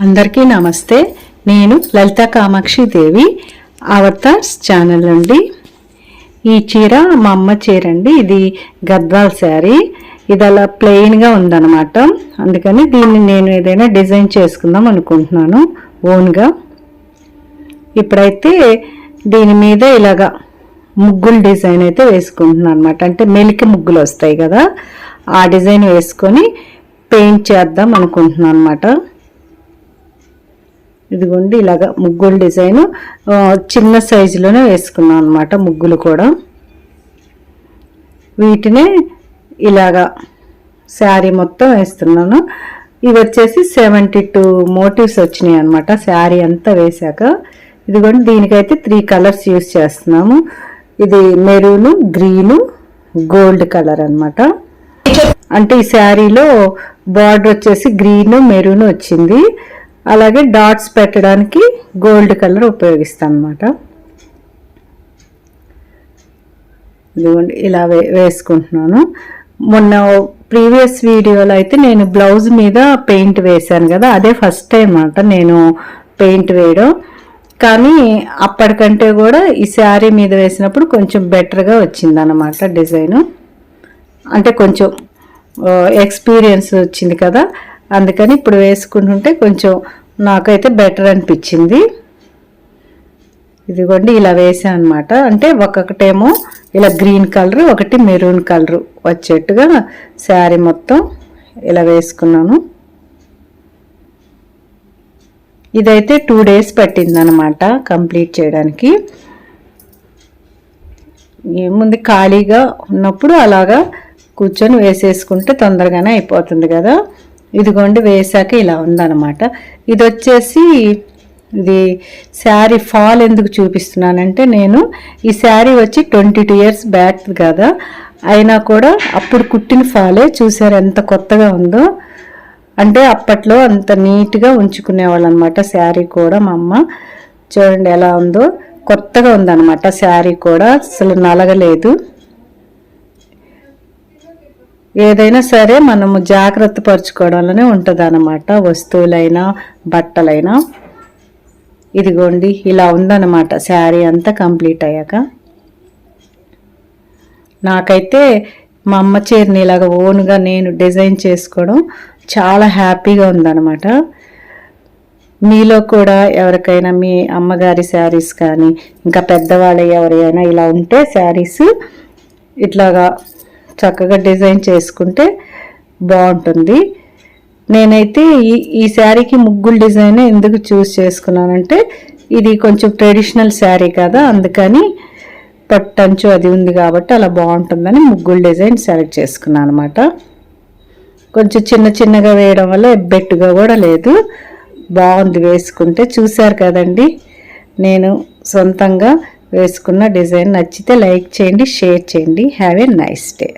అందరికీ నమస్తే. నేను లలితా కామాక్షి దేవి అవతార్స్ ఛానల్ నుండి. ఈ చీర మా అమ్మ చీర అండి. ఇది గద్వాల్ శారీ. ఇది అలా ప్లెయిన్గా ఉందన్నమాట. అందుకని దీన్ని నేను ఏదైనా డిజైన్ చేసుకుందాం అనుకుంటున్నాను ఓన్గా. ఇప్పుడైతే దీని మీద ఇలాగా ముగ్గులు డిజైన్ అయితే వేసుకుంటున్నాను అనమాట. అంటే మెలికి ముగ్గులు వస్తాయి కదా, ఆ డిజైన్ వేసుకొని పెయింట్ చేద్దాం అనుకుంటున్నాను అనమాట. ఇదిగోండి ఇలాగా ముగ్గులు డిజైన్ చిన్న సైజులోనే వేసుకున్నాం అనమాట. ముగ్గులు కూడా వీటినే ఇలాగా శారీ మొత్తం వేస్తున్నాను. ఇవి వచ్చేసి 72 మోటివ్స్ వచ్చినాయి అనమాట శారీ అంతా వేసాక. ఇదిగోండి దీనికైతే 3 కలర్స్ యూస్ చేస్తున్నాము. ఇది మెరూను, గ్రీను, గోల్డ్ కలర్ అనమాట. అంటే ఈ శారీలో బార్డర్ వచ్చేసి గ్రీను, మెరూను వచ్చింది. అలాగే డాట్స్ పెట్టడానికి గోల్డ్ కలర్ ఉపయోగిస్తాను అనమాట. ఇదిగోండి ఇలా వేసుకుంటున్నాను. మొన్న ప్రీవియస్ వీడియోలో అయితే నేను బ్లౌజ్ మీద పెయింట్ వేశాను కదా, అదే ఫస్ట్ టైం అన్నమాట నేను పెయింట్ వేయడం. కానీ అప్పటికంటే కూడా ఈ శారీ మీద వేసినప్పుడు కొంచెం బెటర్గా వచ్చింది అన్నమాట డిజైను. అంటే కొంచెం ఎక్స్పీరియన్స్ వచ్చింది కదా, అందుకని ఇప్పుడు వేసుకుంటుంటే కొంచెం నాకైతే బెటర్ అనిపించింది. ఇదిగోండి ఇలా వేసాను అనమాట. అంటే ఒక్కొక్కటేమో ఇలా గ్రీన్ కలర్, ఒకటి మెరూన్ కలర్ వచ్చేట్టుగా శారీ మొత్తం ఇలా వేసుకున్నాను. ఇదైతే 2 days పట్టింది అనమాట కంప్లీట్ చేయడానికి. ఏముంది, ఖాళీగా ఉన్నప్పుడు అలాగా కూర్చొని వేసేసుకుంటే తొందరగానే అయిపోతుంది కదా. ఇదిగోండి వేసాక ఇలా ఉందన్నమాట. ఇది వచ్చేసి ఇది శారీ ఫాల్ ఎందుకు చూపిస్తున్నానంటే, నేను ఈ శారీ వచ్చి 22 years బ్యాక్ కదా, అయినా కూడా అప్పుడు కుట్టిన ఫాలే. చూసారు ఎంత కొత్తగా ఉందో. అంటే అప్పట్లో అంత నీట్గా ఉంచుకునేవాళ్ళు అనమాట శారీ కూడా. మా అమ్మ చూడండి ఎలా ఉందో, కొత్తగా ఉందన్నమాట శారీ కూడా, అసలు నలగలేదు. ఏదైనా సరే మనము జాగ్రత్త పరుచుకోవడంలోనే ఉంటుంది అన్నమాట, వస్తువులైనా బట్టలైనా. ఇదిగోండి ఇలా ఉందన్నమాట శారీ అంతా కంప్లీట్ అయ్యాక. నాకైతే మా అమ్మ చీరని ఇలాగ ఓన్గా నేను డిజైన్ చేసుకోవడం చాలా హ్యాపీగా ఉందన్నమాట. మీలో కూడా ఎవరికైనా మీ అమ్మగారి శారీస్ కానీ ఇంకా పెద్దవాళ్ళు ఎవరైనా ఇలా ఉంటే శారీస్ ఇట్లాగా చక్కగా డిజైన్ చేసుకుంటే బాగుంటుంది. నేనైతే ఈ శారీకి ముగ్గులు డిజైన్ ఎందుకు చూస్ చేసుకున్నానంటే, ఇది కొంచెం ట్రెడిషనల్ శారీ కదా, అందుకని పట్టంచు అది ఉంది కాబట్టి అలా బాగుంటుందని ముగ్గులు డిజైన్ సెలెక్ట్ చేసుకున్నాను అనమాట. కొంచెం చిన్న చిన్నగా వేయడం వల్ల ఎబ్బెట్టుగా కూడా లేదు, బాగుంది వేసుకుంటే. చూశారు కదండి నేను సొంతంగా వేసుకున్న డిజైన్. నచ్చితే లైక్ చేయండి, షేర్ చేయండి. Have a nice day.